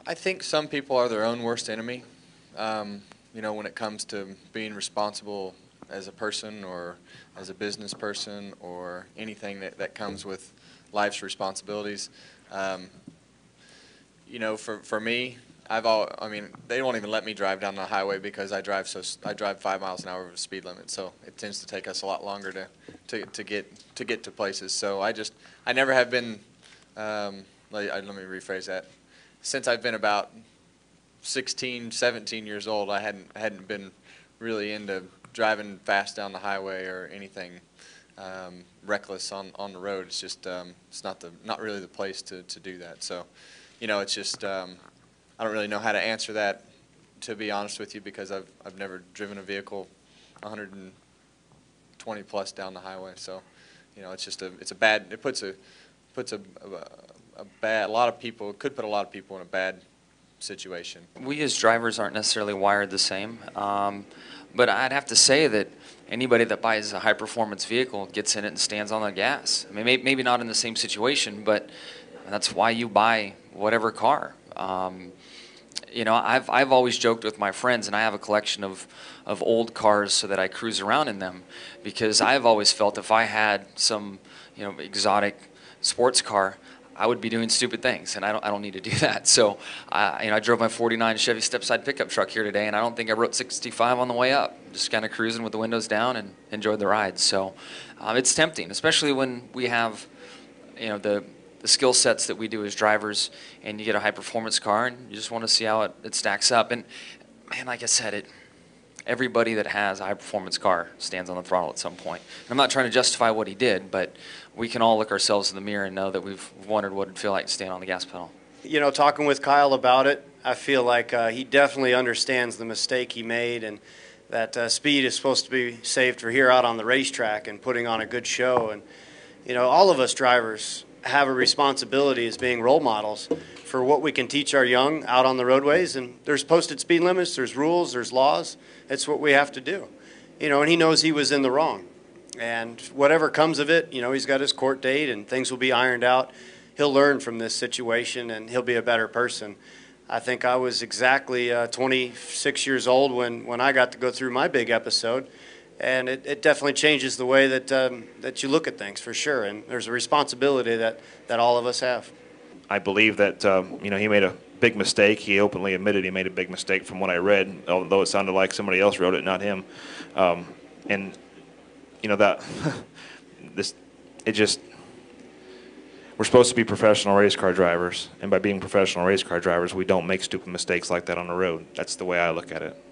I think some people are their own worst enemy. You know, when it comes to being responsible as a person or as a business person or anything that comes with life's responsibilities. You know, for me, I mean, they won't even let me drive down the highway because I drive 5 miles an hour over the speed limit. So it tends to take us a lot longer to get to places. So I never have been. Let me rephrase that. Since I've been about 16, 17 years old, I hadn't been really into driving fast down the highway or anything reckless on the road. It's just it's not really the place to do that. So, you know, it's just I don't really know how to answer that, to be honest with you, because I've never driven a vehicle 120 plus down the highway. So, you know, it puts a lot of people, it could put a lot of people in a bad situation. We as drivers aren't necessarily wired the same, but I'd have to say that anybody that buys a high-performance vehicle gets in it and stands on the gas. I mean, maybe not in the same situation, but that's why you buy whatever car. You know, I've always joked with my friends, and I have a collection of old cars so that I cruise around in them, because I've always felt if I had some, you know, exotic sports car, I would be doing stupid things, and I don't need to do that. So, you know, I drove my '49 Chevy step-side pickup truck here today, and I don't think I wrote 65 on the way up. Just kind of cruising with the windows down and enjoyed the ride. So, it's tempting, especially when we have, you know, the skill sets that we do as drivers, and you get a high-performance car, and you just want to see how it stacks up. And man, like I said, everybody that has a high-performance car stands on the throttle at some point. And I'm not trying to justify what he did, but we can all look ourselves in the mirror and know that we've wondered what it'd feel like to stand on the gas pedal. You know, talking with Kyle about it, I feel like he definitely understands the mistake he made, and that speed is supposed to be saved for here out on the racetrack and putting on a good show. And, you know, all of us drivers have a responsibility as being role models for what we can teach our young out on the roadways. And there's posted speed limits, there's rules, there's laws. It's what we have to do. You know, and he knows he was in the wrong. And whatever comes of it, you know, he's got his court date and things will be ironed out. He'll learn from this situation and he'll be a better person. I think I was exactly 26 years old when I got to go through my big episode. And it definitely changes the way that you look at things, for sure. And there's a responsibility that all of us have. I believe that, you know, he made a big mistake. He openly admitted he made a big mistake from what I read, although it sounded like somebody else wrote it, not him. And, you know, that we're supposed to be professional race car drivers. And by being professional race car drivers, we don't make stupid mistakes like that on the road. That's the way I look at it.